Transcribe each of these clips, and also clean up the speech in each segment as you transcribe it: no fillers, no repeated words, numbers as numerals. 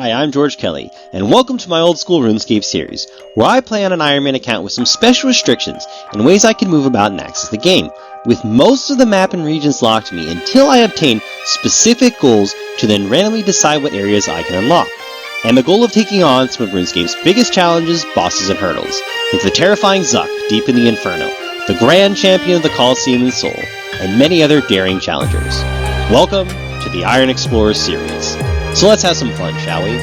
Hi, I'm George Kelly, and welcome to my old school RuneScape series, where I play on an Iron Man account with some special restrictions and ways I can move about and access the game, with most of the map and regions locked to me until I obtain specific goals to then randomly decide what areas I can unlock. And the goal of taking on some of RuneScape's biggest challenges, bosses, and hurdles, like the terrifying Zuck deep in the Inferno, the Grand Champion of the Colosseum and Soul, and many other daring challengers. Welcome to the Iron Explorer series. So let's have some fun, shall we?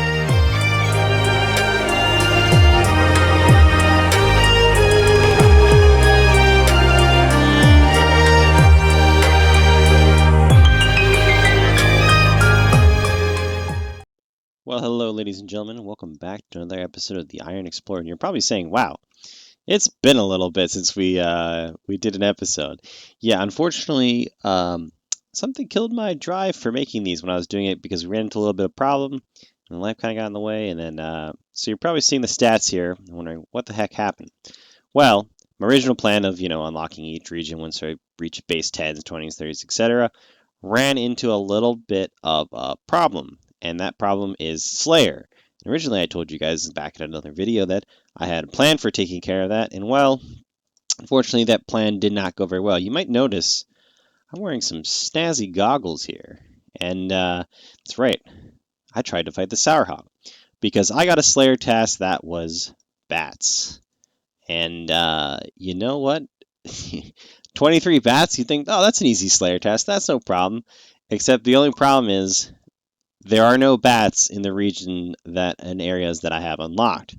Well, hello, ladies and gentlemen, and welcome back to another episode of the Iron Explorer. And you're probably saying, wow, it's been a little bit since we did an episode. Yeah, unfortunately, something killed my drive for making these when I was doing it because we ran into a little bit of problem, and life kind of got in the way, and then, so you're probably seeing the stats here, wondering what the heck happened. Well, my original plan of, unlocking each region once I reach base 10s, 20s, 30s, etc., ran into a little bit of a problem, and that problem is Slayer. Originally, I told you guys back in another video that I had a plan for taking care of that, and well, unfortunately, that plan did not go very well. You might notice I'm wearing some snazzy goggles here, and that's right, I tried to fight the Sourhog, because I got a Slayer task that was bats. And you know what? 23 bats, you think, oh, that's an easy Slayer task, that's no problem. Except the only problem is there are no bats in the region and areas that I have unlocked.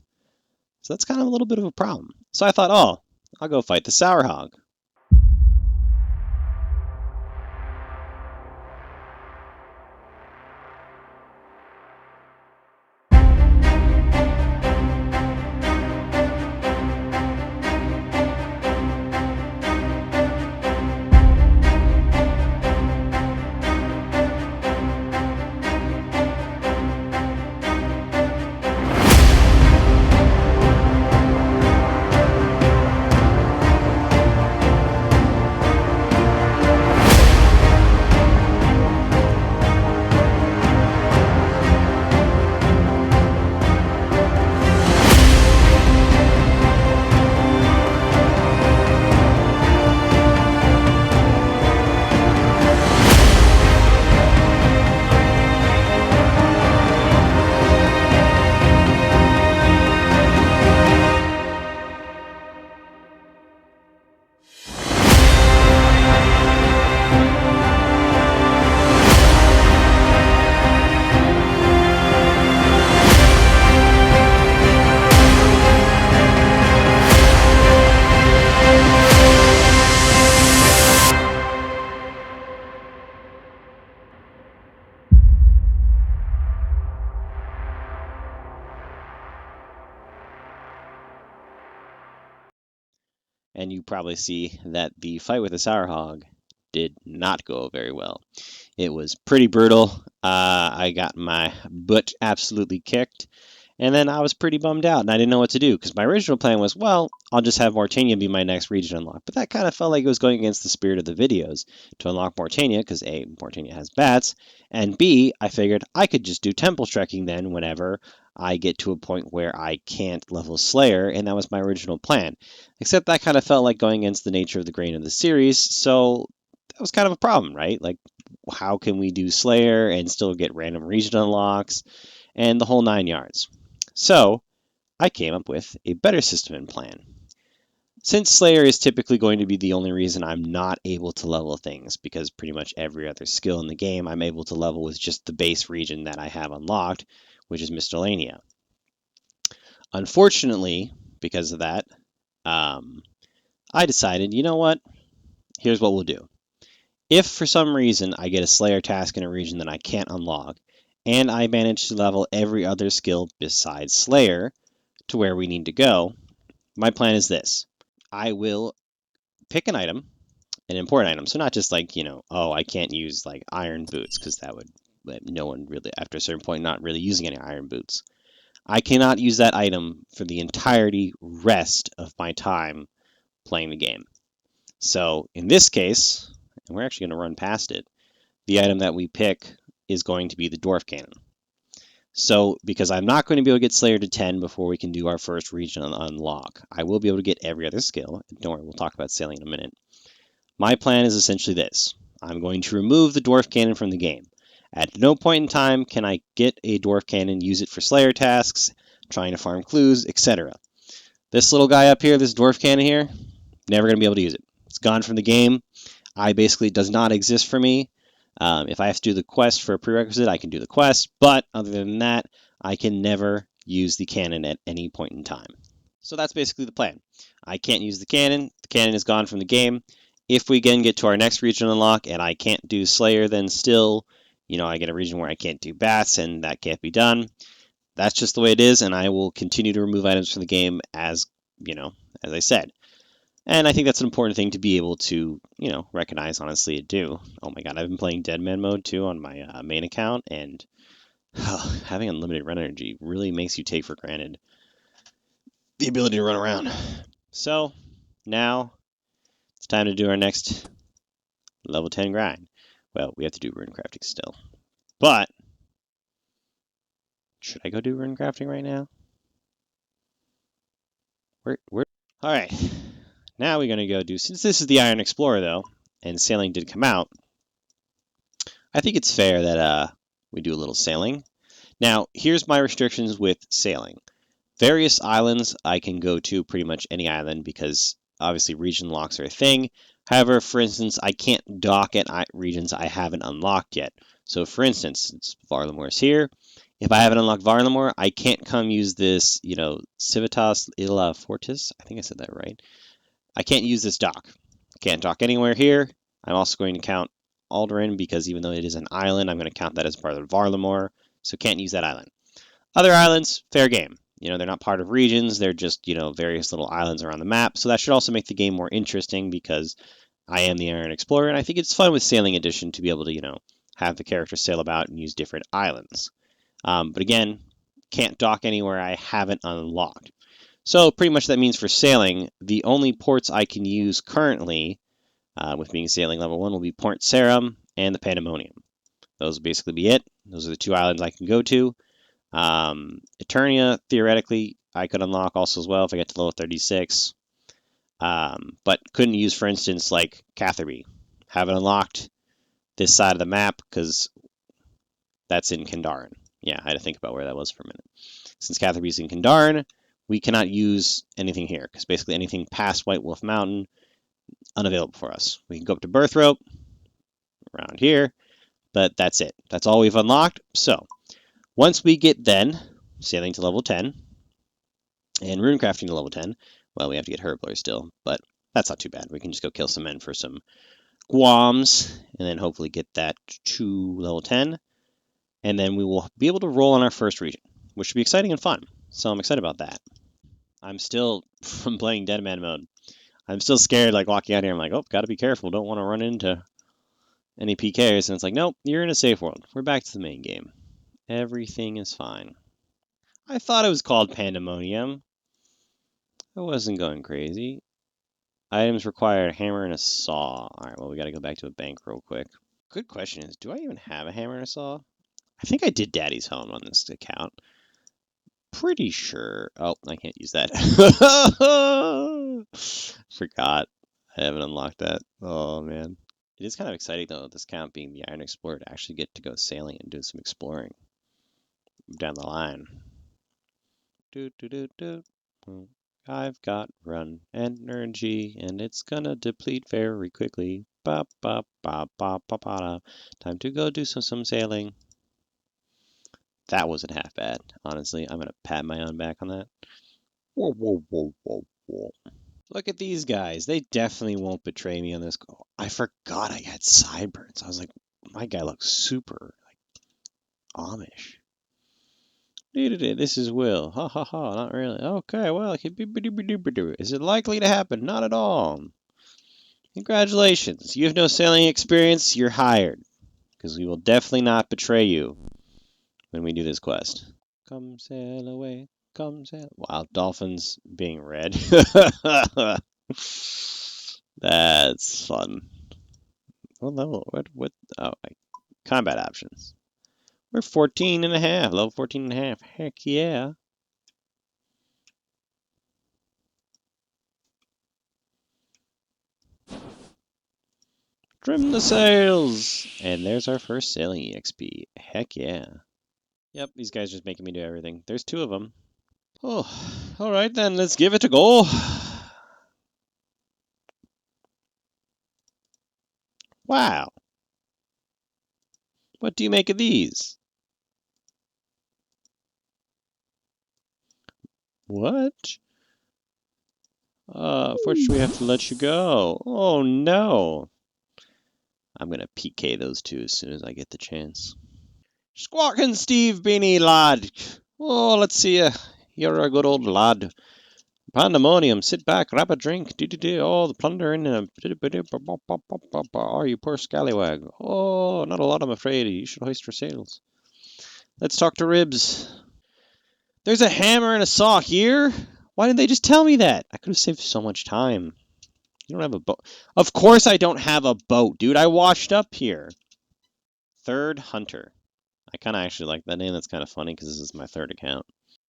So that's kind of a little bit of a problem. So I thought, oh, I'll go fight the Sourhog. And you probably see that the fight with the Sourhog did not go very well. It was pretty brutal. I got my butt absolutely kicked. And then I was pretty bummed out, and I didn't know what to do, because my original plan was, well, I'll just have Morytania be my next region unlock. But that kind of felt like it was going against the spirit of the videos to unlock Morytania, because A, Morytania has bats, and B, I figured I could just do temple trekking then whenever I get to a point where I can't level Slayer, and that was my original plan. Except that kind of felt like going against the nature of the grain of the series, so that was kind of a problem, right? Like, how can we do Slayer and still get random region unlocks, and the whole 9 yards. So I came up with a better system and plan. Since Slayer is typically going to be the only reason I'm not able to level things, because pretty much every other skill in the game I'm able to level with just the base region that I have unlocked, which is Miscellanea. Unfortunately, because of that, I decided, you know what? Here's what we'll do. If for some reason I get a Slayer task in a region that I can't unlock, and I manage to level every other skill besides Slayer to where we need to go, my plan is this. I will pick an item, an important item, so not just like, oh, I can't use like iron boots, because that would let no one really, after a certain point, not really using any iron boots. I cannot use that item for the entirety rest of my time playing the game. So in this case, and we're actually going to run past it, the item that we pick is going to be the Dwarf Cannon. So, because I'm not going to be able to get Slayer to 10 before we can do our first region unlock, I will be able to get every other skill. Don't worry, we'll talk about sailing in a minute. My plan is essentially this. I'm going to remove the Dwarf Cannon from the game. At no point in time can I get a Dwarf Cannon, use it for Slayer tasks, trying to farm clues, etc. This little guy up here, this Dwarf Cannon here, never going to be able to use it. It's gone from the game. I basically does not exist for me. If I have to do the quest for a prerequisite, I can do the quest, but other than that, I can never use the cannon at any point in time. So that's basically the plan. I can't use the cannon. The cannon is gone from the game. If we again get to our next region unlock and I can't do Slayer, then still, I get a region where I can't do bats and that can't be done. That's just the way it is, and I will continue to remove items from the game as, as I said. And I think that's an important thing to be able to, recognize, honestly, to do. Oh my god, I've been playing Deadman mode too on my main account, and having unlimited run energy really makes you take for granted the ability to run around. So, now it's time to do our next level 10 grind. Well, we have to do rune crafting still. But, should I go do rune crafting right now? Alright, now we're going to go do, since this is the Iron Explorer though, and sailing did come out, I think it's fair that we do a little sailing. Now, here's my restrictions with sailing. Various islands I can go to, pretty much any island, because obviously region locks are a thing. However, for instance, I can't dock at regions I haven't unlocked yet. So for instance, since Varlamore's here, if I haven't unlocked Varlamore, I can't come use this, Civitas Illa Fortis. I think I said that right. I can't use this dock. Can't dock anywhere here. I'm also going to count Alderaan because even though it is an island, I'm going to count that as part of Varlamore, so can't use that island. Other islands, fair game. They're not part of regions, they're just, various little islands around the map, so that should also make the game more interesting because I am the Iron Explorer, and I think it's fun with Sailing Edition to be able to, have the character sail about and use different islands. But again, can't dock anywhere I haven't unlocked. So pretty much that means for sailing, the only ports I can use currently, with being sailing level 1, will be Port Sarim and the Pandemonium. Those will basically be it. Those are the two islands I can go to. Eternia, theoretically, I could unlock also as well if I get to level 36. But couldn't use, for instance, like Catherby. Haven't unlocked this side of the map because that's in Kandaren. Yeah, I had to think about where that was for a minute. Since Catherby's in Kandaren, we cannot use anything here because basically anything past White Wolf Mountain, unavailable for us. We can go up to Birthrope around here, but that's it. That's all we've unlocked. So once we get then sailing to level 10 and runecrafting to level 10, well, we have to get Herblore still, but that's not too bad. We can just go kill some men for some Guams and then hopefully get that to level 10. And then we will be able to roll on our first region, which should be exciting and fun. So I'm excited about that. I'm still, from playing Deadman mode, I'm still scared, like, walking out here. I'm like, oh, gotta be careful. Don't want to run into any PKs. And it's like, nope, you're in a safe world. We're back to the main game. Everything is fine. I thought it was called Pandemonium. I wasn't going crazy. Items require a hammer and a saw. Alright, well, we gotta go back to a bank real quick. Good question is, do I even have a hammer and a saw? I think I did Daddy's Home on this account. Pretty sure. Oh, I can't use that. Forgot. I haven't unlocked that. Oh, man. It is kind of exciting, though, this account being the Iron Explorer, to actually get to go sailing and do some exploring down the line. I've got run energy, and it's gonna deplete very quickly. Ba ba ba ba ba ba. Time to go do some sailing. That wasn't half bad, honestly. I'm gonna pat my own back on that. Whoa, whoa, whoa, whoa, whoa. Look at these guys. They definitely won't betray me on this. I forgot I had sideburns. I was like, my guy looks super Amish. This is Will. Ha ha ha. Not really. Okay, well, is it likely to happen? Not at all. Congratulations. You have no sailing experience. You're hired. Because we will definitely not betray you when we do this quest. Come sail away. Come sail. Wow, dolphins being red. That's fun. What level? What? Oh, combat options. We're 14 and a half. Level 14 and a half. Heck yeah. Trim the sails! And there's our first sailing EXP. Heck yeah. Yep, these guys just making me do everything. There's 2 of them. Oh, alright then, let's give it a go. Wow. What do you make of these? What? Unfortunately, we have to let you go. Oh no. I'm gonna PK those 2 as soon as I get the chance. Squawking Steve Beanie, lad. Oh, let's see ya. You're a good old lad. Pandemonium, sit back, grab a drink, do all the plunder in a oh, you poor scallywag. Oh, not a lot, I'm afraid. You should hoist your sails. Let's talk to Ribs. There's a hammer and a saw here. Why didn't they just tell me that? I could have saved so much time. You don't have a boat. Of course I don't have a boat, dude. I washed up here. Third Hunter. I kind of actually like that name. That's kind of funny because this is my 3rd account.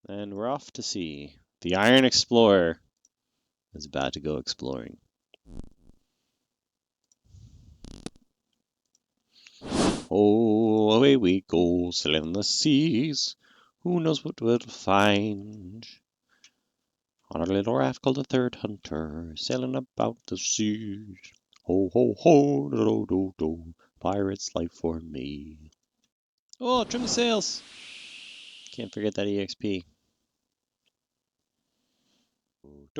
And we're off to sea. The Iron Explorer is about to go exploring. Oh, away we go, sailing the seas. Who knows what we'll find? On a little raft called the Third Hunter, sailing about the seas. Ho, ho, ho, do, do, do, pirate's life for me. Oh, trim the sails! Can't forget that EXP. I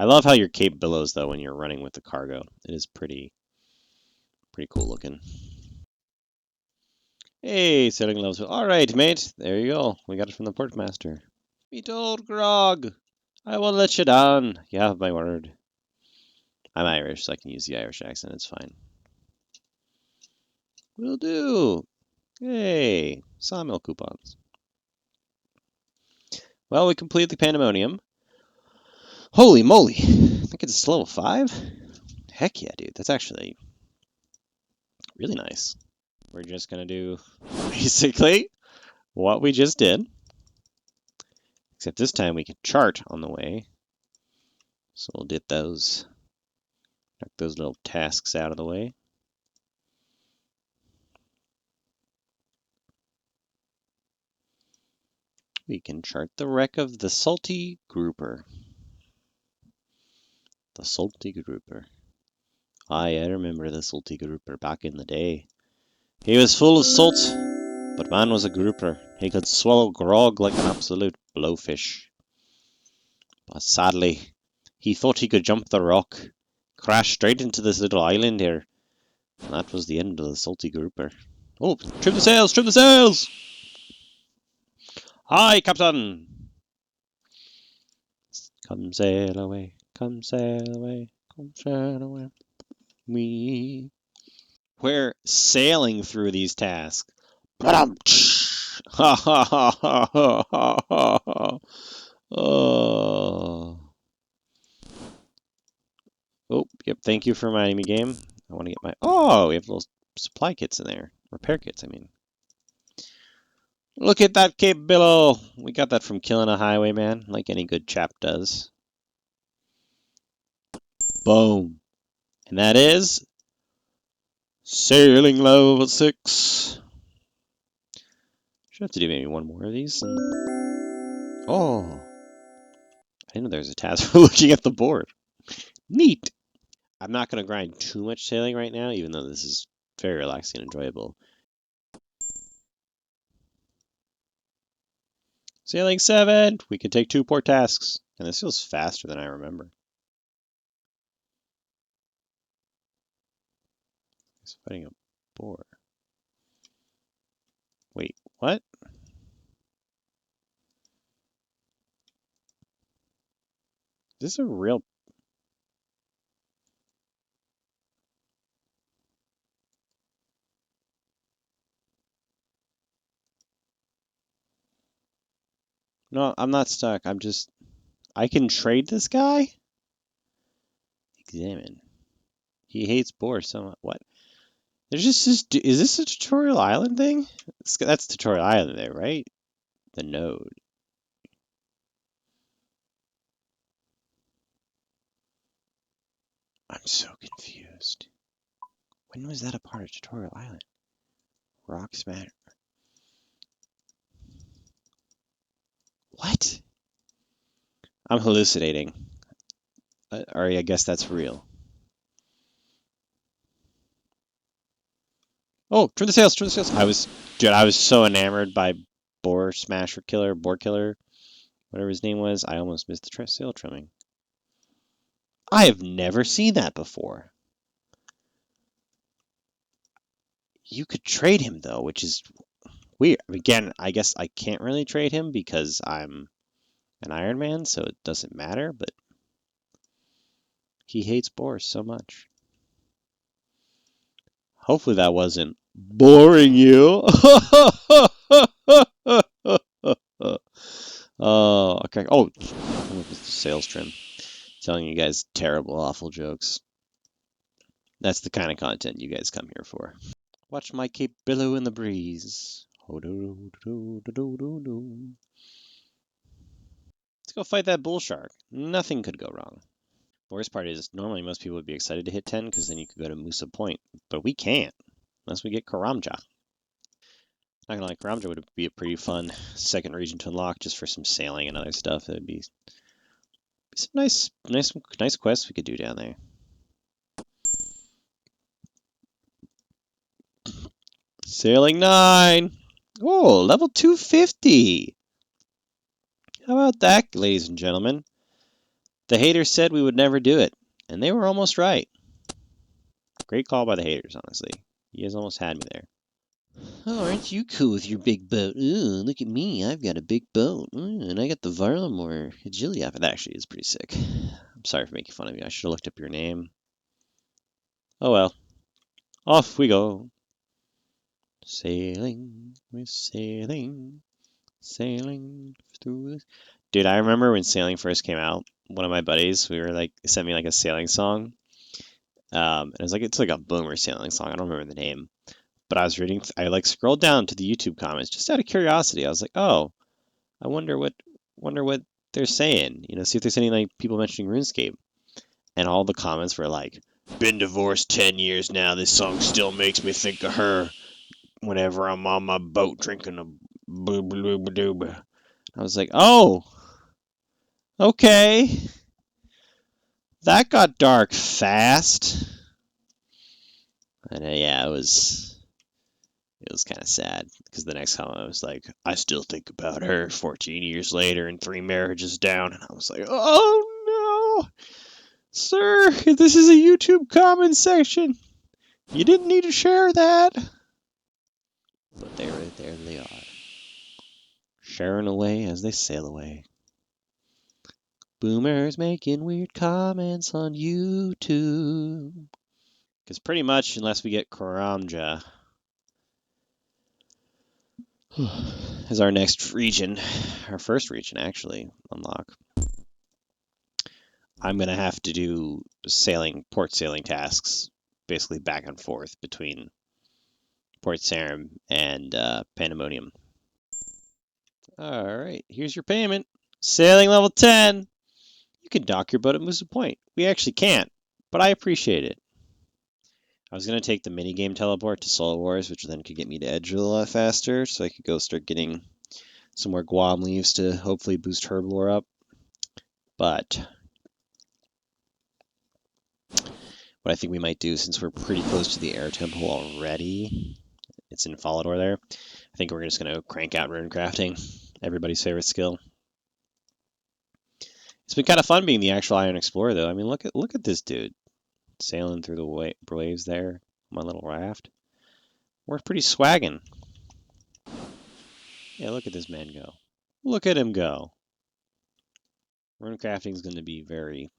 love how your cape billows though when you're running with the cargo. It is pretty cool looking. Hey, sailing levels. All right, mate. There you go. We got it from the portmaster. Me told Grog. I won't let you down. You have my word. I'm Irish, so I can use the Irish accent. It's fine. Will do. Hey, sawmill coupons. Well, we completed the pandemonium. Holy moly! I think it's level 5. Heck yeah, dude. That's actually really nice. We're just gonna do basically what we just did, except this time we can chart on the way. So we'll get those, knock those little tasks out of the way. We can chart the wreck of the Salty Grouper. The Salty Grouper. I remember the Salty Grouper back in the day. He was full of salt, but man was a grouper. He could swallow grog like an absolute blowfish. But sadly, he thought he could jump the rock, crash straight into this little island here. And that was the end of the Salty Grouper. Oh, trim the sails! Trim the sails! Hi, Captain! Come sail away, come sail away, come sail away. We're sailing through these tasks. Ha ha ha ha ha ha. Oh. Oh, yep, thank you for reminding me, game. I want to get my... Oh, we have little supply kits in there. Repair kits, I mean. Look at that Cape Billow! We got that from killing a highwayman, like any good chap does. Boom. And that is... Sailing level 6. Should have to do maybe one more of these. Oh. I didn't know there was a task for looking at the board. Neat! I'm not going to grind too much sailing right now, even though this is very relaxing and enjoyable. Sailing 7! We can take 2 port tasks. And this feels faster than I remember. He's fighting a boar. Wait, what? Is this a real... No, I'm not stuck. I'm just... I can trade this guy? Examine. He hates boars so much. What? There's just this. Is this a Tutorial Island thing? That's Tutorial Island there, right? The node. I'm so confused. When was that a part of Tutorial Island? Rocks matter. What? I'm hallucinating. Or I guess that's real. Oh, turn the sails, turn the sails. Dude, I was so enamored by Boar Smasher Killer, Boar Killer, whatever his name was. I almost missed the sail trimming. I have never seen that before. You could trade him though, which is weird. Again, I guess I can't really trade him because I'm an Iron Man, so it doesn't matter, but he hates boars so much. Hopefully that wasn't boring you. Oh, okay. Oh, the sales trim. Telling you guys terrible, awful jokes. That's the kind of content you guys come here for. Watch my cape billow in the breeze. Let's go fight that bull shark. Nothing could go wrong. The worst part is, normally most people would be excited to hit 10 because then you could go to Musa Point, but we can't unless we get Karamja. Not gonna lie, Karamja would be a pretty fun second region to unlock just for some sailing and other stuff. It would be some nice quests we could do down there. Sailing 9! Oh, level 250! How about that, ladies and gentlemen? The haters said we would never do it, and they were almost right. Great call by the haters, honestly. You guys almost had me there. Oh, aren't you cool with your big boat? Ooh, look at me, I've got a big boat. Ooh, and I got the Varlamore agility app. That actually is pretty sick. I'm sorry for making fun of you. I should have looked up your name. Oh well. Off we go. Sailing, we're sailing, sailing through this. Dude, I remember when sailing first came out, one of my buddies, sent me like a sailing song. It's like a boomer sailing song. I don't remember the name. But I like scrolled down to the YouTube comments just out of curiosity. I was like, oh, I wonder what they're saying. See if there's any like people mentioning RuneScape. And all the comments were like, been divorced 10 years now. This song still makes me think of her whenever I'm on my boat drinking a boob doob doob. I was like, oh, okay. That got dark fast. And yeah, it was kind of sad because the next comment was like, I still think about her 14 years later and 3 marriages down. And I was like, oh no, sir, this is a YouTube comment section. You didn't need to share that. But there they are, sharing away as they sail away. Boomers making weird comments on YouTube. Because pretty much, unless we get Karamja as our next region, our first region actually, unlock, I'm going to have to do port sailing tasks, basically back and forth between Port Sarim and Pandemonium. Alright, here's your payment. Sailing level 10! You can dock your boat at Musa Point. We actually can't, but I appreciate it. I was going to take the minigame teleport to Solo Wars, which then could get me to Edge a lot faster, so I could go start getting some more Guam leaves to hopefully boost Herblore up. But what I think we might do, since we're pretty close to the Air Temple already, it's in Falador there, I think we're just going to crank out rune crafting, everybody's favorite skill. It's been kind of fun being the actual Iron Explorer, though. I mean, look at this dude sailing through the waves there on my little raft. We're pretty swaggin'. Yeah, look at this man go. Look at him go. Rune crafting is going to be very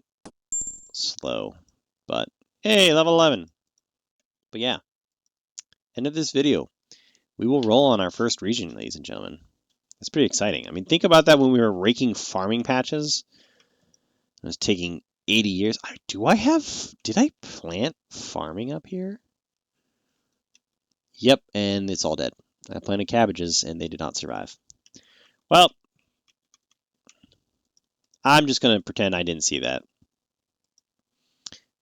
slow, but hey, level 11. But yeah, end of this video. We will roll on our first region, ladies and gentlemen. That's pretty exciting. I mean, think about that when we were raking farming patches. It was taking 80 years. Did I plant farming up here? Yep, and it's all dead. I planted cabbages and they did not survive. Well, I'm just going to pretend I didn't see that.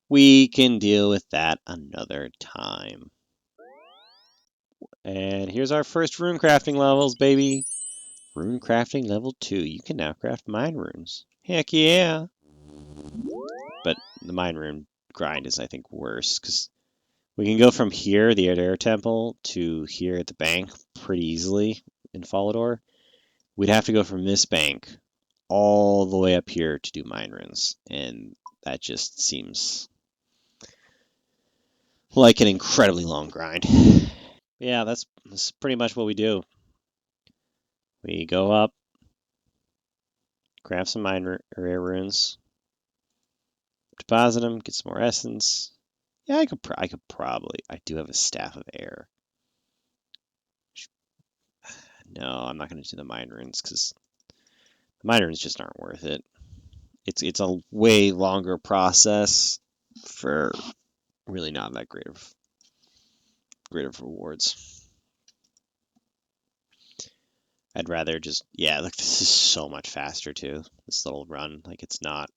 We can deal with that another time. And here's our first rune crafting levels, baby. Rune crafting level 2. You can now craft mine runes. Heck yeah. But the mine rune grind is, I think, worse because we can go from here, the Adair Temple, to here at the bank pretty easily in Falador. We'd have to go from this bank all the way up here to do mine runes, and that just seems like an incredibly long grind. Yeah, that's pretty much what we do. We go up, craft some mine rare runes, deposit them, get some more essence. Yeah, I could probably. I do have a staff of air. No, I'm not going to do the mine runes because the mine runes just aren't worth it. It's a way longer process for really not that great of rewards. I'd rather just, yeah, look, this is so much faster too. This little run, like it's not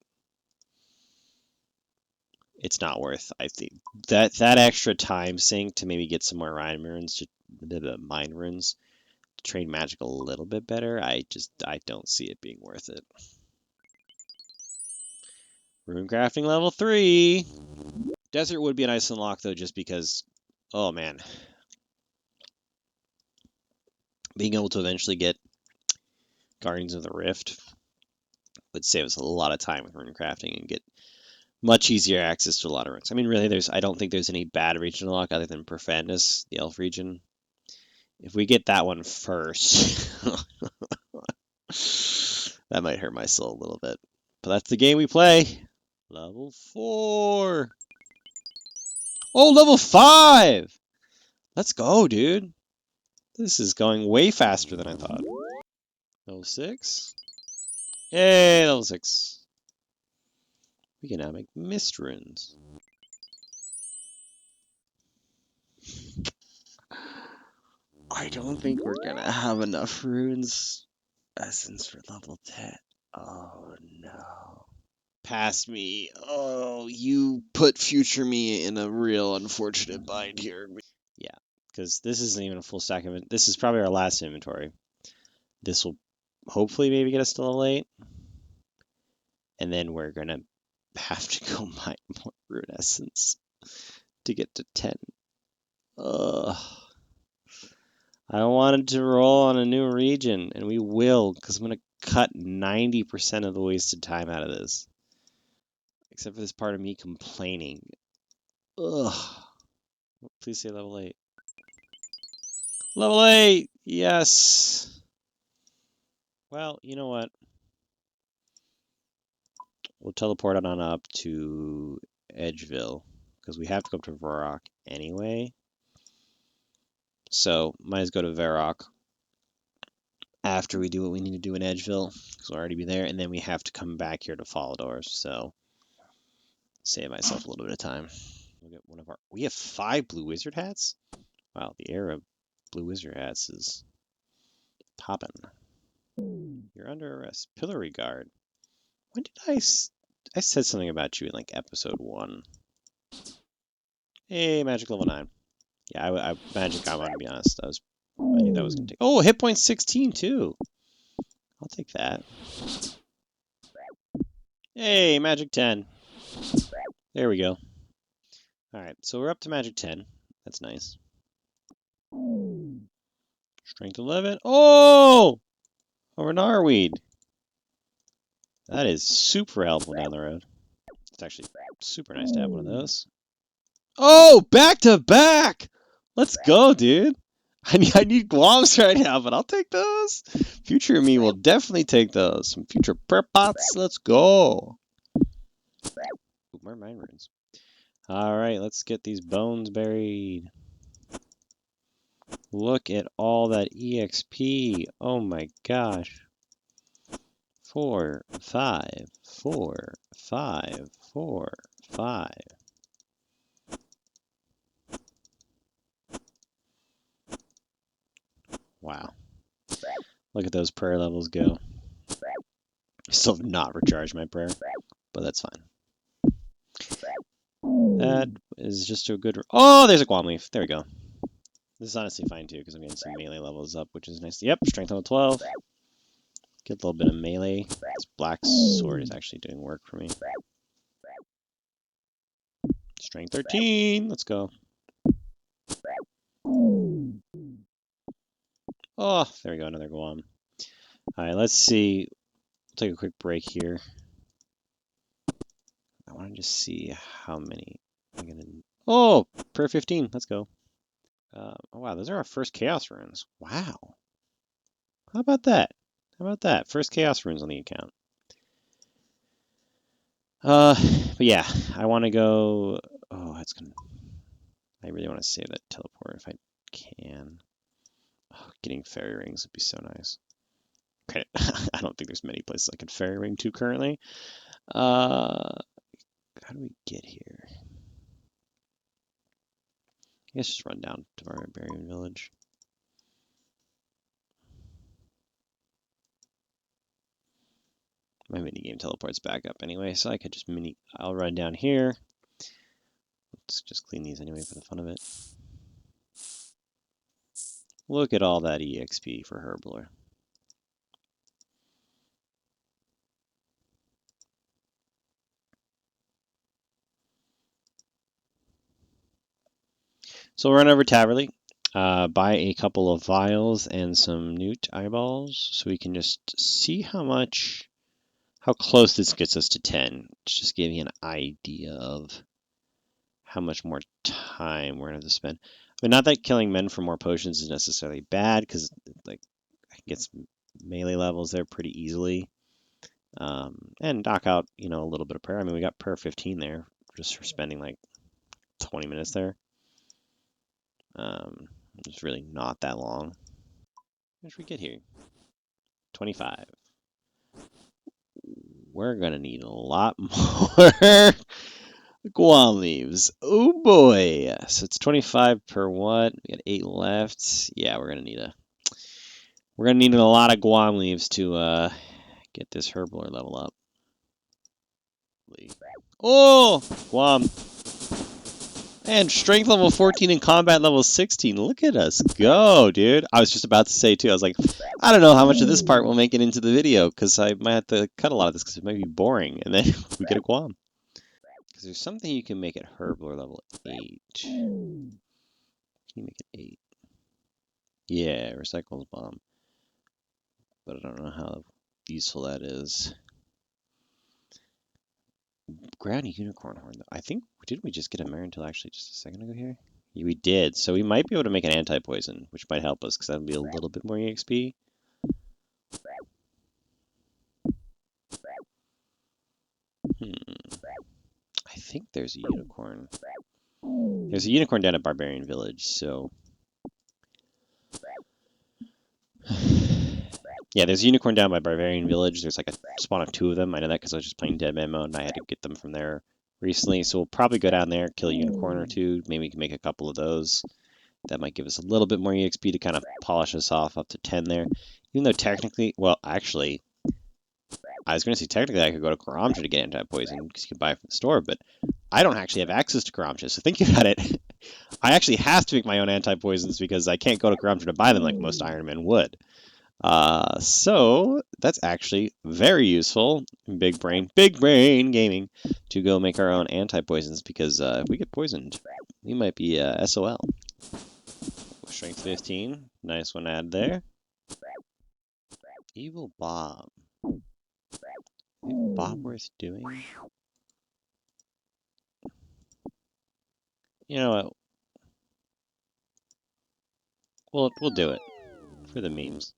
worth. I think that extra time sink to maybe get some more mine runes to train magic a little bit better. I don't see it being worth it. Rune crafting level 3. Desert would be a nice unlock though, just because, oh man, being able to eventually get Guardians of the Rift would save us a lot of time with rune crafting and get much easier access to a lot of runes. I mean, really, I don't think there's any bad region unlock other than Profundus, the elf region. If we get that one first, that might hurt my soul a little bit. But that's the game we play. Level 4. Oh, level 5! Let's go, dude. This is going way faster than I thought. Level 6. Yay, level 6. We can now make mist runes. I don't think we're gonna have enough runes essence for level 10. Oh no. Past me. Oh, you put future me in a real unfortunate bind here. Yeah, because this isn't even a full stack of it. This is probably our last inventory. This will hopefully maybe get us to level 8. And then we're gonna have to go mine more rune essence to get to 10. Ugh. I wanted to roll on a new region, and we will, because I'm going to cut 90% of the wasted time out of this. Except for this part of me complaining. Ugh. Please say level 8. Level 8! Yes! Well, you know what? We'll teleport on up to Edgeville, because we have to go up to Varrock anyway. So, might as well go to Varrock after we do what we need to do in Edgeville, because we'll already be there, and then we have to come back here to Falador, so save myself a little bit of time. We'll get one of our. We have 5 blue wizard hats? Wow, the era of blue wizard hats is popping. You're under arrest. Pillory guard. When did I said something about you in like episode 1. Hey, magic level 9. Yeah, magic. I'm gonna be honest. I knew that was gonna take. Oh, hit point 16 too. I'll take that. Hey, magic 10. There we go. All right, so we're up to magic 10. That's nice. Strength 11. Oh! Over an Arweed. That is super helpful down the road. It's actually super nice to have one of those. Oh, back to back! Let's go, dude. I need gloms right now, but I'll take those. Future me will definitely take those. Some future prep pots. Let's go. Ooh, more mine runes. All right, let's get these bones buried. Look at all that EXP. Oh my gosh. 4, 5, 4, 5, 4, 5. Wow. Look at those prayer levels go. I still have not recharged my prayer, but that's fine. That is just a good... Oh, there's a Guam Leaf. There we go. This is honestly fine, too, because I'm getting some melee levels up, which is nice. Yep, strength level 12. Get a little bit of melee. This black sword is actually doing work for me. Strength 13. Let's go. Oh, there we go. Another Guam. All right, let's see. We'll take a quick break here. I want to just see how many I'm gonna. Oh, prayer 15. Let's go. Oh wow, those are our first chaos runes. Wow. How about that? How about that? First chaos runes on the account. But yeah, I want to go. Oh, that's gonna. I really want to save that teleport if I can. Oh, getting fairy rings would be so nice. Okay, I don't think there's many places I could fairy ring to currently. How do we get here? I guess just run down to our barbarian village. My minigame teleports back up anyway, so I could just I'll run down here. Let's just clean these anyway for the fun of it. Look at all that EXP for Herblore. So we'll run over Taverley, buy a couple of vials and some newt eyeballs, so we can just see how close this gets us to 10. Just give you an idea of how much more time we're gonna have to spend. I mean, not that killing men for more potions is necessarily bad, because like I can get some melee levels there pretty easily, and knock out a little bit of prayer. I mean, we got prayer 15 there just for spending like 20 minutes there. It's really not that long. What did we get here? 25. We're gonna need a lot more Guam leaves. Oh boy. So it's 25 per what? We got 8 left. Yeah, we're gonna need a lot of Guam leaves to get this Herblore level up. Oh, Guam. And strength level 14 and combat level 16. Look at us go, dude. I was just about to say, too, I was like, I don't know how much of this part will make it into the video, because I might have to cut a lot of this, because it might be boring, and then we get a Guam. Because there's something you can make at Herblore level 8. Can you make it 8? Yeah, Recycles Bomb. But I don't know how useful that is. Ground Unicorn Horn, though. I think, didn't we just get a Marintil actually just a second ago here? Yeah, we did, so we might be able to make an anti-poison, which might help us, because that'll be a little bit more EXP. I think there's a unicorn. There's a unicorn down at Barbarian Village, so... Yeah, there's a unicorn down by Barbarian Village. There's like a spawn of 2 of them. I know that because I was just playing Deadman mode, and I had to get them from there recently. So we'll probably go down there, kill a unicorn or 2. Maybe we can make a couple of those. That might give us a little bit more EXP to kind of polish us off up to 10 there. Even though technically, well, actually, I was going to say technically I could go to Karamja to get anti-poison because you can buy it from the store, but I don't actually have access to Karamja. So think about it. I actually have to make my own anti-poisons because I can't go to Karamja to buy them like most Iron Men would. So that's actually very useful. Big brain gaming to go make our own anti-poisons because if we get poisoned, we might be SOL. Strength 15, nice one add there. Evil Bob. Is Bob worth doing? You know what? We'll do it for the memes.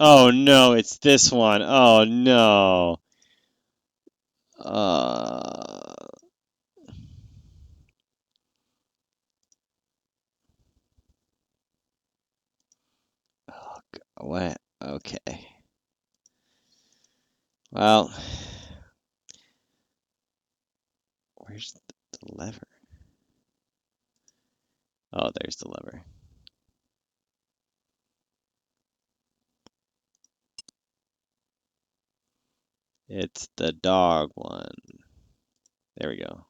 Oh no, it's this one. Oh no. What? Okay. Well, where's the lever? Oh, there's the lever. It's the dog one. There we go.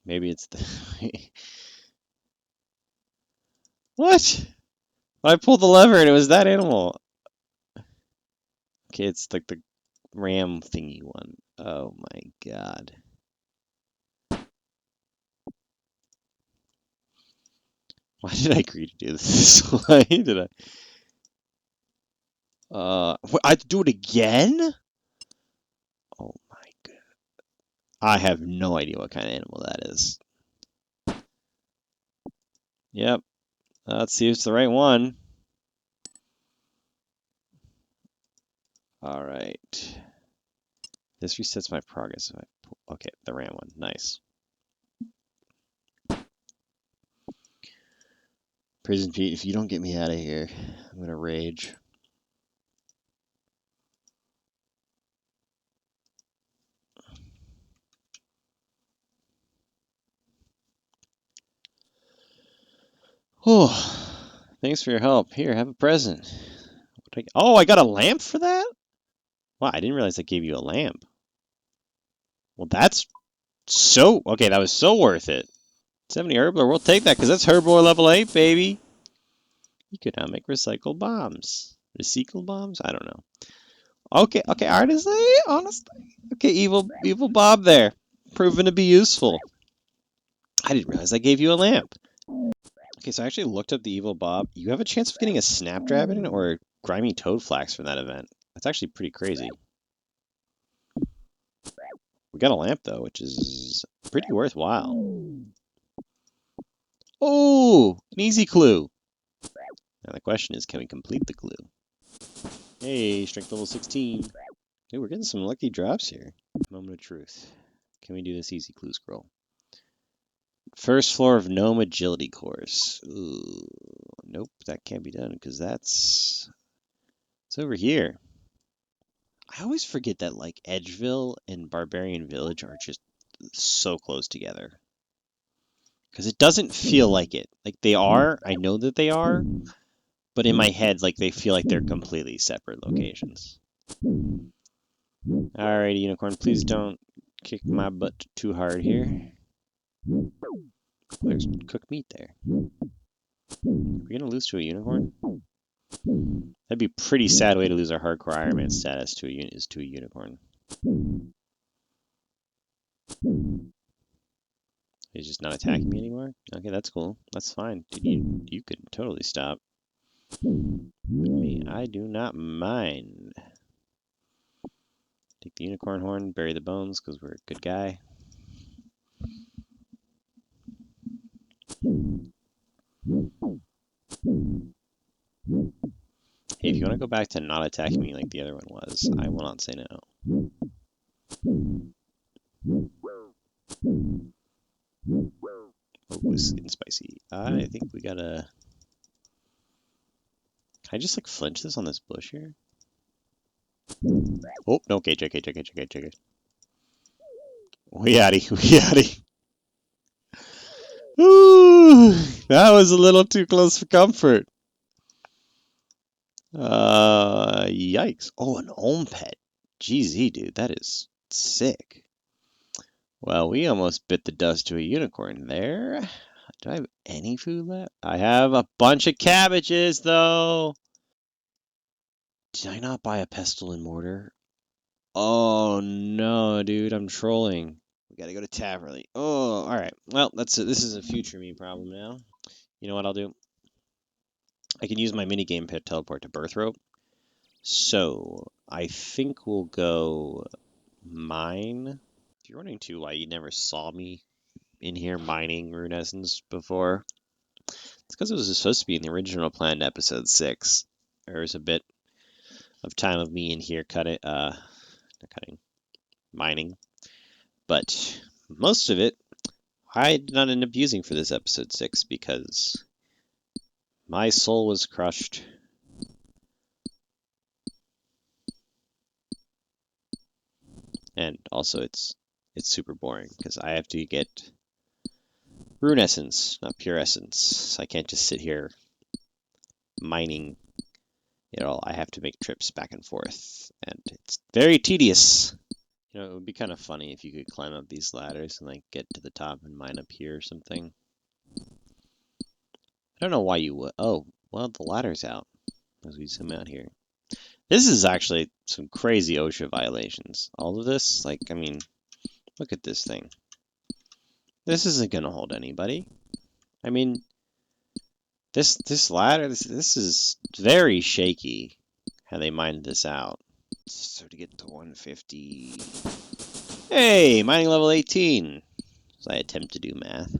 Maybe it's the... What? I pulled the lever and it was that animal. Okay, it's like the ram thingy one. Oh my god. Why did I agree to do this? Why did I? I have to do it again? Oh my god. I have no idea what kind of animal that is. Yep. Let's see if it's the right one. All right. This resets my progress. Okay, the ram one. Nice. Prison Pete, if you don't get me out of here, I'm gonna rage. Oh, thanks for your help. Here, have a present. Oh, I got a lamp for that? Wow, I didn't realize I gave you a lamp. Well, that's so... Okay, that was so worth it. 70 Herbler, we'll take that because that's Herbler level 8, baby. You could now make recycle bombs. Recycle bombs? I don't know. Okay, honestly. Okay, evil Bob there. Proven to be useful. I didn't realize I gave you a lamp. Okay, so I actually looked up the evil Bob. You have a chance of getting a Snapdragon or a Grimy Toadflax from that event. That's actually pretty crazy. We got a lamp, though, which is pretty worthwhile. Oh, an easy clue. Now the question is, can we complete the clue? Hey, strength level 16. Hey, we're getting some lucky drops here. Moment of truth. Can we do this easy clue scroll? First floor of Gnome Agility course. Ooh, nope, that can't be done because it's over here. I always forget that like Edgeville and Barbarian Village are just so close together. Because it doesn't feel like it. Like they are, I know that they are, but in my head, like they feel like they're completely separate locations. Alrighty, Unicorn, please don't kick my butt too hard here. There's cooked meat there. Are we gonna lose to a unicorn? That'd be a pretty sad way to lose our hardcore Iron Man status to a unicorn. He's just not attacking me anymore? Okay, that's cool. That's fine. Dude, you could totally stop. Me, I do not mind. Take the unicorn horn, bury the bones, because we're a good guy. Hey, if you want to go back to not attacking me like the other one was, I will not say no. Oh, this is getting spicy. I think we gotta... Can I just like flinch this on this bush here? Oh, no, okay, check it. We outie. Ooh, that was a little too close for comfort. Yikes. Oh, an Olm pet. GZ, dude, that is sick. Well, we almost bit the dust to a unicorn there. Do I have any food left? I have a bunch of cabbages, though. Did I not buy a pestle and mortar? Oh, no, dude, I'm trolling. We gotta go to Taverley. Oh, all right. Well, this is a future me problem now. You know what I'll do? I can use my minigame pit teleport to Birthrope. So, I think we'll go mine. If you're wondering too why you never saw me in here mining Rune Essence before, it's because it was supposed to be in the original planned episode 6. There was a bit of time of me in here mining. But most of it, I did not end up using for this episode 6 because my soul was crushed. And also it's super boring because I have to get rune essence, not pure essence. So I can't just sit here mining it all. I have to make trips back and forth, and it's very tedious. You know, it would be kind of funny if you could climb up these ladders and like get to the top and mine up here or something. I don't know why you would. Oh, well, the ladder's out as we zoom out here. This is actually some crazy OSHA violations. All of this, like, I mean, look at this thing. This isn't gonna hold anybody. I mean, this ladder, this is very shaky how they mined this out. So to get to 150, hey, mining level 18. As I attempt to do math.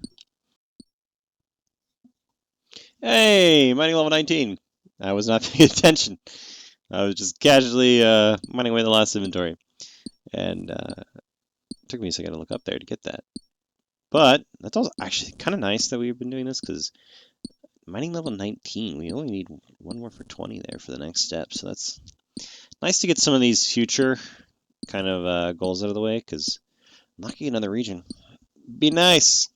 Hey, mining level 19. I was not paying attention. I was just casually mining away the last inventory, and it took me a second to look up there to get that. But that's also actually kind of nice that we've been doing this because mining level 19, we only need one more for 20 there for the next step. So that's nice to get some of these future kind of goals out of the way because unlocking another region be nice.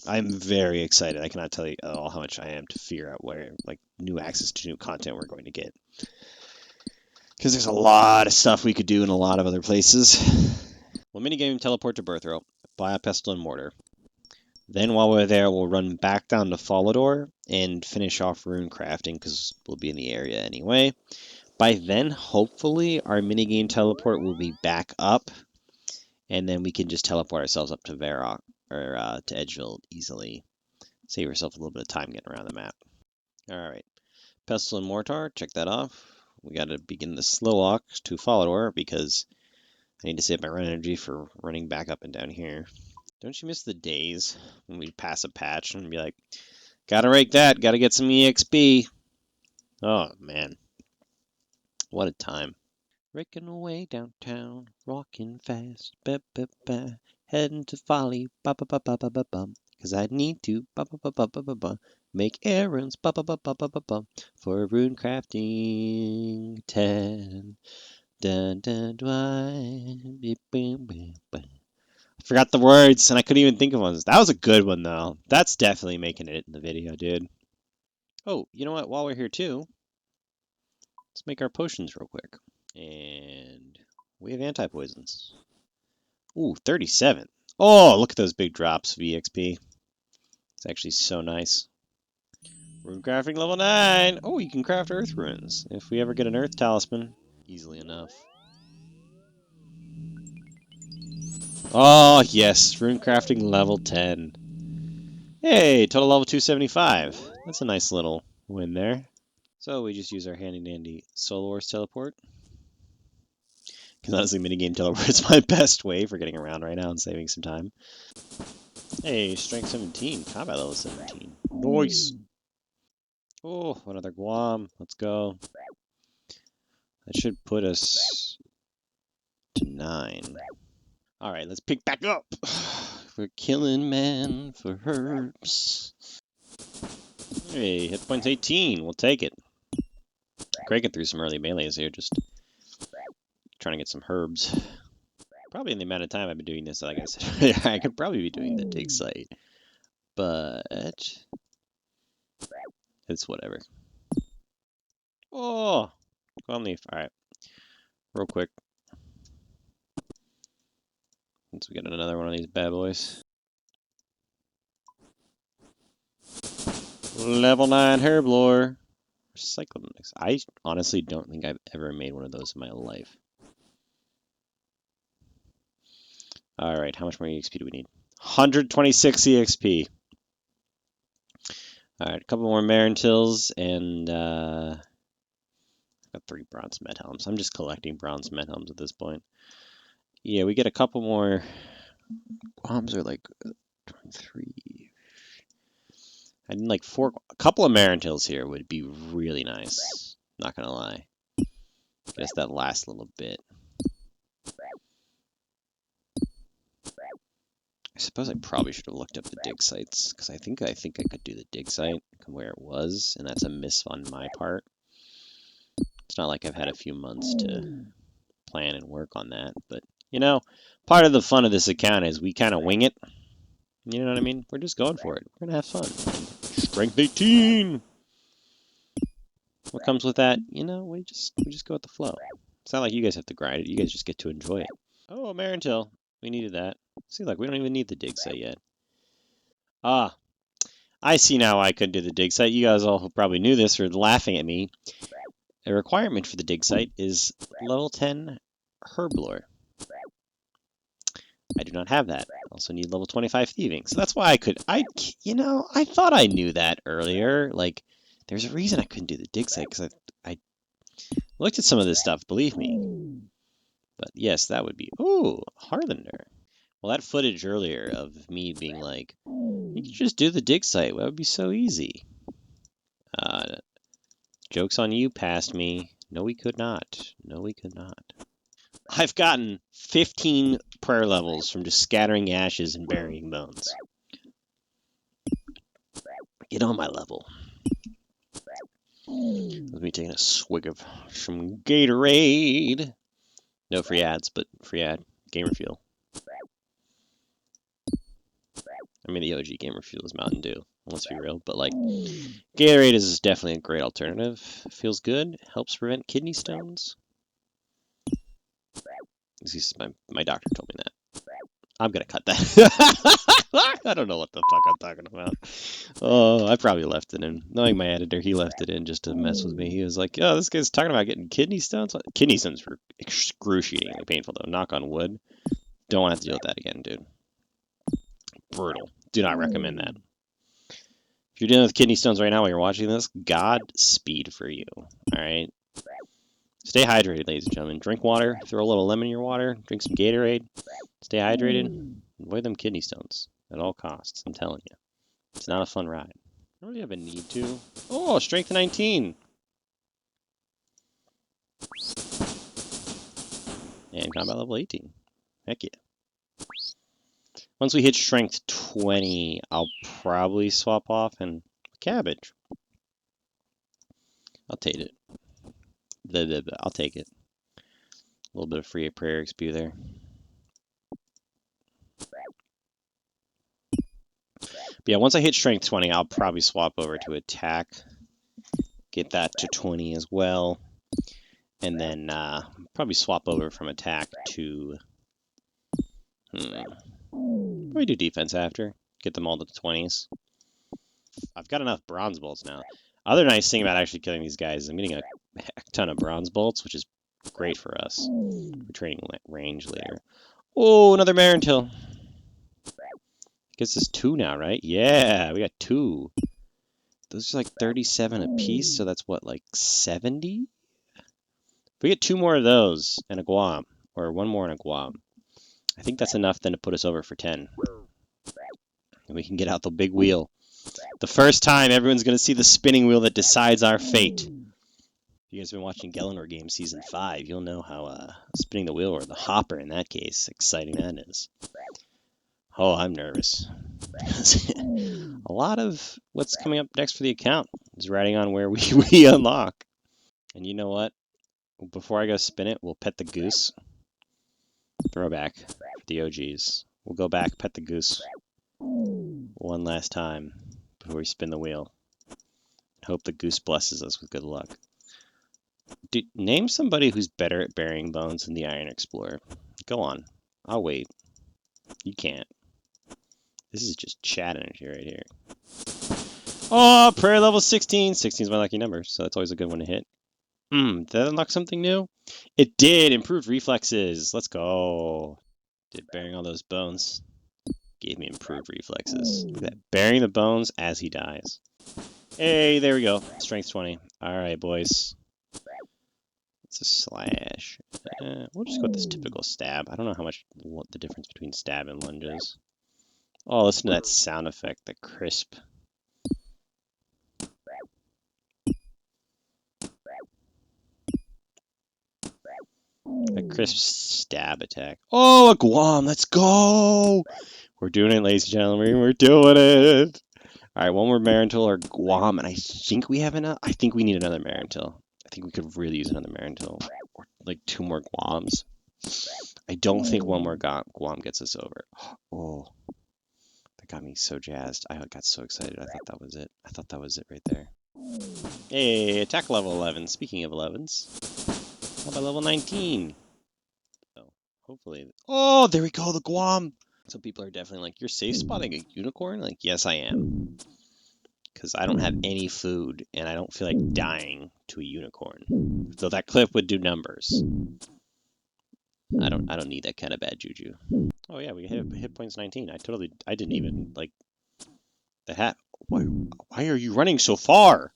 I'm very excited. I cannot tell you all how much I am to figure out where like new access to new content we're going to get. Because there's a lot of stuff we could do in a lot of other places. We'll minigame teleport to Berthro, buy a pestle and mortar. Then while we're there, we'll run back down to Falador and finish off rune crafting because we'll be in the area anyway. By then, hopefully, our minigame teleport will be back up, and then we can just teleport ourselves up to Varrock or to Edgeville easily. Save yourself a little bit of time getting around the map. All right, pestle and mortar, check that off. We got to begin the slow walk to Falador because I need to save my run energy for running back up and down here. Don't you miss the days when we'd pass a patch and be like, gotta rake that, gotta get some EXP. Oh, man. What a time. Raking away downtown, rocking fast, ba-ba-ba, heading to Folly, ba-ba-ba-ba-ba-ba-bum. Cause I need to, ba-ba-ba-ba-ba-ba-ba, make errands, ba-ba-ba-ba-ba-ba-bum, for rune crafting 10. Dun, dun, dun, I forgot the words and I couldn't even think of ones. That was a good one though. That's definitely making it in the video, dude. Oh, you know what? While we're here too, let's make our potions real quick. And we have anti-poisons. Ooh, 37. Oh, look at those big drops of EXP. It's actually so nice. Rune crafting level 9. Oh, you can craft earth runes. If we ever get an earth talisman, easily enough. Oh, yes, rune crafting level 10. Hey, total level 275. That's a nice little win there. So we just use our handy dandy Soul Wars teleport. Because honestly, minigame teleport is my best way for getting around right now and saving some time. Hey, strength 17, combat level 17. Nice! Oh, another Guam. Let's go. That should put us to 9. Alright, let's pick back up. We're killing men for herbs. Hey, hit points 18. We'll take it. Cranking through some early melees here, just trying to get some herbs. Probably in the amount of time I've been doing this, like I said earlier, I could probably be doing the dig site. But it's whatever. Oh, Guam leaf. Alright. Real quick. Once we get another one of these bad boys. Level 9 Herblore. Recycled mix. I honestly don't think I've ever made one of those in my life. Alright, how much more EXP do we need? 126 EXP. Alright, a couple more Marintills and I've got 3 bronze med helms. I'm just collecting bronze med helms at this point. Yeah, we get a couple more. Bombs are like 23. I need like 4. A couple of Marintills here would be really nice. Not gonna lie. Guess that last little bit. I suppose I probably should have looked up the dig sites, because I think I could do the dig site where it was, and that's a miss on my part. It's not like I've had a few months to plan and work on that, but you know, part of the fun of this account is we kind of wing it. You know what I mean? We're just going for it. We're gonna have fun. Strength 18. What comes with that? You know, we just go with the flow. It's not like you guys have to grind it. You guys just get to enjoy it. Oh, Marintil. We needed that. See, like, we don't even need the dig site yet. Ah, I see now why I couldn't do the dig site. You guys all probably knew this or are laughing at me. A requirement for the dig site is level 10 Herblore. I do not have that. I also need level 25 thieving. So that's why I thought I knew that earlier. Like, there's a reason I couldn't do the dig site, because I looked at some of this stuff, believe me. But yes, that would be, ooh, Harlander. Well, that footage earlier of me being like, you could just do the dig site. That would be so easy. Joke's on you, past me. No, we could not. No, we could not. I've gotten 15 prayer levels from just scattering ashes and burying bones. Get on my level. Let me take a swig of some Gatorade. No free ads, but free ad. Gamer Fuel. I mean, the OG Gamer Fuel is Mountain Dew. Let's be real, but like, Gatorade is definitely a great alternative. Feels good. Helps prevent kidney stones. My doctor told me that. I'm gonna cut that. I don't know what the fuck I'm talking about. Oh, I probably left it in. Knowing my editor, he left it in just to mess with me. He was like, "Oh, this guy's talking about getting kidney stones." Kidney stones were excruciatingly painful, though. Knock on wood. Don't want to have to deal with that again, dude. Brutal. Do not recommend that. If you're dealing with kidney stones right now while you're watching this, Godspeed for you. All right. Stay hydrated, ladies and gentlemen. Drink water. Throw a little lemon in your water. Drink some Gatorade. Stay hydrated. Avoid them kidney stones at all costs. I'm telling you. It's not a fun ride. I don't really have a need to. Oh, strength 19. And combat level 18. Heck yeah. Once we hit strength 20, I'll probably swap off and cabbage. I'll take it. I'll take it. A little bit of free prayer XP there. But yeah, once I hit strength 20, I'll probably swap over to attack. Get that to 20 as well. And then probably swap over from attack to... Probably do defense after. Get them all to the 20s. I've got enough bronze bolts now. Other nice thing about actually killing these guys is I'm getting a heck ton of bronze bolts, which is great for us. We're training range later. Oh, another Marintil. Guess it's 2 now, right? Yeah, we got 2. Those are like 37 a piece, so that's what, like 70? If we get 2 more of those and a Guam, or 1 more and a Guam, I think that's enough then to put us over for 10. And we can get out the big wheel. The first time everyone's going to see the spinning wheel that decides our fate. If you guys have been watching Gelinor Games Season 5, you'll know how spinning the wheel, or the hopper in that case, exciting that is. Oh, I'm nervous. A lot of what's coming up next for the account is riding on where we unlock. And you know what? Before I go spin it, we'll pet the goose. Throwback for the OGs. We'll go back, pet the goose one last time before we spin the wheel. Hope the goose blesses us with good luck. Name somebody who's better at burying bones than the Iron Explorer. Go on. I'll wait. You can't. This is just chat energy right here. Oh, prayer level 16. 16 is my lucky number, so that's always a good one to hit. Did that unlock something new? It did. Improved reflexes. Let's go. Did burying all those bones. Gave me improved reflexes. Look at that. Burying the bones as he dies. Hey, there we go. Strength 20. All right, boys. It's a slash. We'll just go with this typical stab. I don't know what the difference between stab and lunge is. Oh, listen to that sound effect, the crisp. A crisp stab attack. Oh, a Guam. Let's go. We're doing it, ladies and gentlemen. We're doing it. All right, one more Marintil or Guam, and I think we have enough. I think we need another Marintil. I think we could really use another Marintil. Or like 2 more Guams. I don't think one more Guam gets us over. Oh, that got me so jazzed. I got so excited. I thought that was it. I thought that was it right there. Hey, attack level 11. Speaking of 11s, how about level 19? So, hopefully. Oh, there we go, the Guam. So people are definitely like, you're safe spotting a unicorn? Like, yes, I am. Because I don't have any food, and I don't feel like dying to a unicorn. Though that clip would do numbers. I don't need that kind of bad juju. Oh yeah, we hit points 19. I didn't even like the hat. Why are you running so far?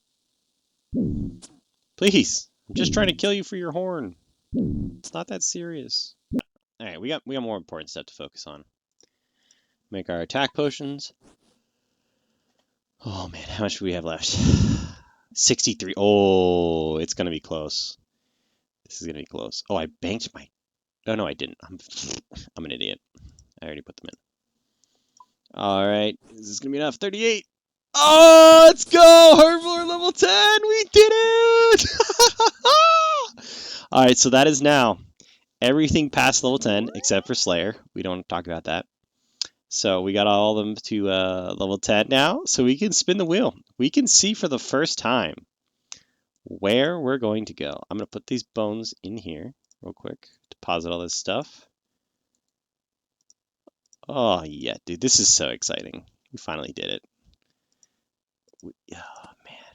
Please, I'm just trying to kill you for your horn. It's not that serious. All right, we got more important stuff to focus on. Make our attack potions. Oh man, how much do we have left? 63. Oh, it's gonna be close. This is gonna be close. Oh, I banked my. Oh no, I didn't. I'm an idiot. I already put them in. All right, is this gonna be enough? 38. Oh, let's go! Herbivore level 10. We did it! All right, so that is now everything past level 10 except for Slayer. We don't talk about that. So we got all of them to level 10 now, so we can spin the wheel. We can see for the first time where we're going to go. I'm going to put these bones in here real quick, deposit all this stuff. Oh, yeah, dude, this is so exciting. We finally did it. Oh, man.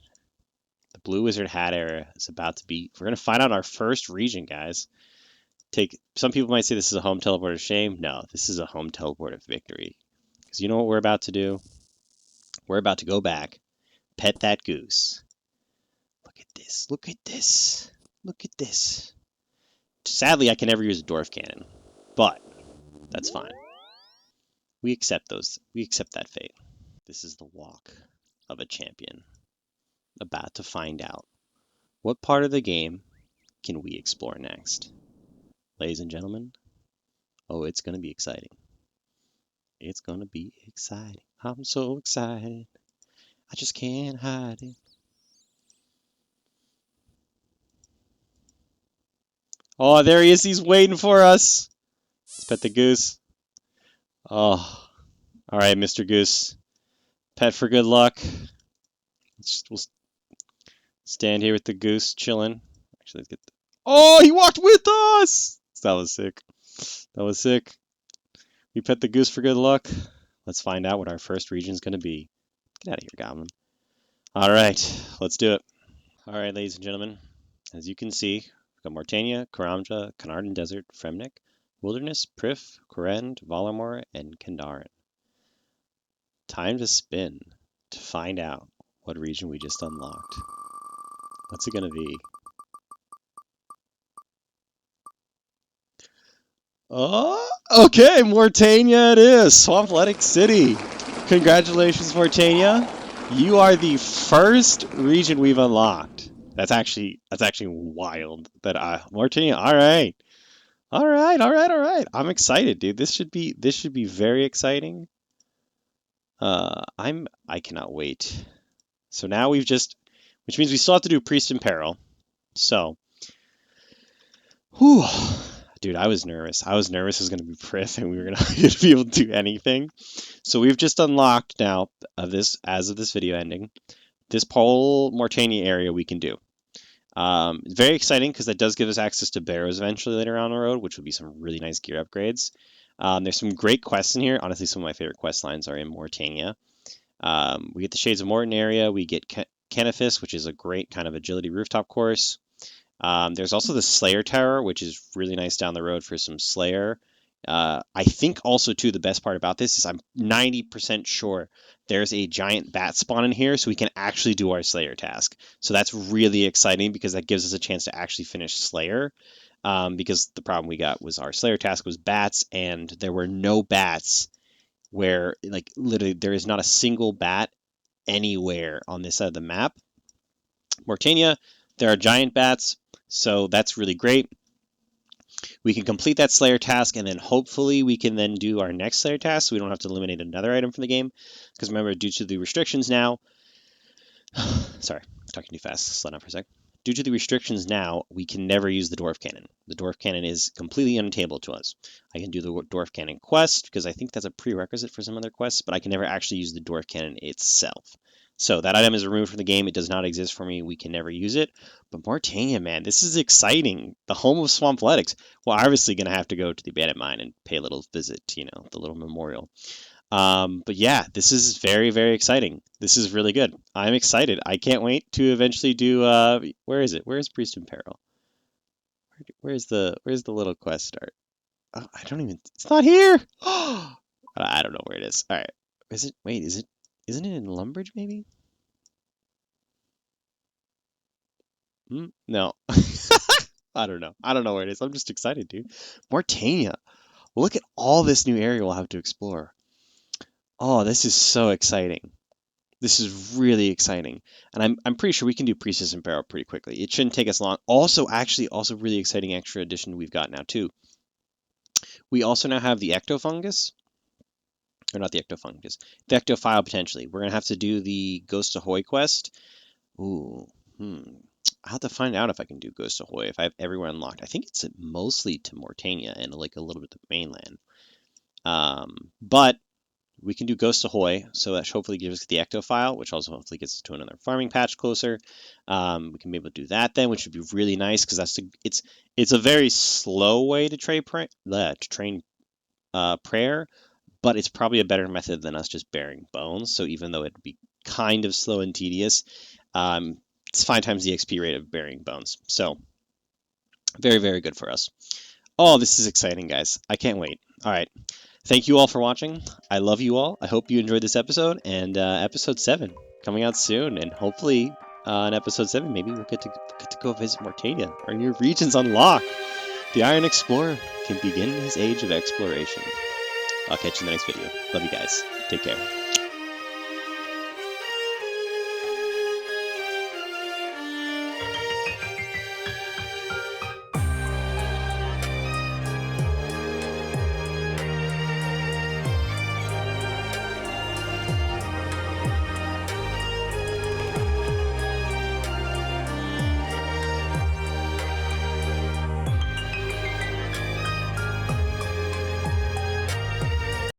The Blue Wizard Hat era is about to be... We're going to find out our first region, guys. Some people might say this is a home teleport of shame. No, this is a home teleport of victory. Because you know what we're about to do? We're about to go back, pet that goose. Look at this. Look at this. Look at this. Sadly, I can never use a dwarf cannon, but that's fine. We accept those. We accept that fate. This is the walk of a champion. About to find out what part of the game can we explore next. Ladies and gentlemen, oh, it's going to be exciting. It's going to be exciting. I'm so excited. I just can't hide it. Oh, there he is. He's waiting for us. Let's pet the goose. Oh, all right, Mr. Goose. Pet for good luck. We'll stand here with the goose chilling. Actually, let's get. Oh, he walked with us. That was sick. That was sick. We pet the goose for good luck. Let's find out what our first region is going to be. Get out of here, Goblin. All right, let's do it. All right, ladies and gentlemen, as you can see, we've got Mortania, Karamja, Carnarvon Desert, Fremnik, Wilderness, Prif, Korend, Valamor, and Kandaren. Time to spin to find out what region we just unlocked. What's it going to be? Oh, okay, Mortania it is. Swampletic City. Congratulations, Mortania. You are the first region we've unlocked. That's actually wild. That Mortania. All right. All right, all right, all right. I'm excited, dude. This should be very exciting. I cannot wait. So now which means we still have to do Priest in Peril. So, whew, dude, I was nervous. I was nervous it was going to be Prith and we were going to be able to do anything. So we've just unlocked now as of this video ending, this whole Mortania area we can do. Very exciting because that does give us access to Barrows eventually later on the road, which would be some really nice gear upgrades. There's some great quests in here. Honestly, some of my favorite quest lines are in Mortania. We get the Shades of Morton area. We get Canifis, which is a great kind of agility rooftop course. There's also the Slayer Tower, which is really nice down the road for some Slayer. I think also, too, the best part about this is I'm 90% sure there's a giant bat spawn in here, so we can actually do our Slayer task. So that's really exciting because that gives us a chance to actually finish Slayer. Because the problem we got was our Slayer task was bats, and there were no bats where, like, literally there is not a single bat anywhere on this side of the map. Mortania, there are giant bats, so that's really great. We can complete that Slayer task, and then hopefully we can then do our next Slayer task so we don't have to eliminate another item from the game. Because remember, due to the restrictions now, sorry, talking too fast, slow down for a sec. Due to the restrictions now, we can never use the Dwarf Cannon. The Dwarf Cannon is completely unattainable to us. I can do the Dwarf Cannon quest, because I think that's a prerequisite for some other quests, but I can never actually use the Dwarf Cannon itself. So that item is removed from the game. It does not exist for me. We can never use it. But Morytania, man, this is exciting. The home of Swamphletics. Well, obviously going to have to go to the abandoned mine and pay a little visit, you know, the little memorial. But yeah, this is very, very exciting. This is really good. I'm excited. I can't wait to eventually do, where is it? Where is Priest in Peril? Where's the little quest start? Oh, I don't even, it's not here. I don't know where it is. All right. Is it, wait, isn't it in Lumbridge maybe? No. I don't know. I don't know where it is. I'm just excited, dude. Morytania. Look at all this new area we'll have to explore. Oh, this is so exciting. This is really exciting. And I'm pretty sure we can do Priestess and Barrow pretty quickly. It shouldn't take us long. Also, actually, also really exciting extra addition we've got now, too. We also now have the Ectofungus. Or not the Ectofungus. The Ectophile, potentially. We're going to have to do the Ghost Ahoy quest. Ooh. I'll have to find out if I can do Ghost Ahoy, if I have everywhere unlocked. I think it's mostly to Morytania and like a little bit of mainland. But we can do Ghost Ahoy, so that hopefully gives us the Ectophile, which also hopefully gets us to another farming patch closer. We can be able to do that then, which would be really nice because it's a very slow way to train prayer, but it's probably a better method than us just bearing bones. So even though it'd be kind of slow and tedious, it's 5 times the XP rate of burying bones. So very, very good for us. Oh, this is exciting, guys. I can't wait. All right. Thank you all for watching. I love you all. I hope you enjoyed this episode. And episode 7 coming out soon. And hopefully in episode 7, maybe we'll get to go visit Morytania. Our new region's unlocked. The Iron Explorer can begin his age of exploration. I'll catch you in the next video. Love you guys. Take care.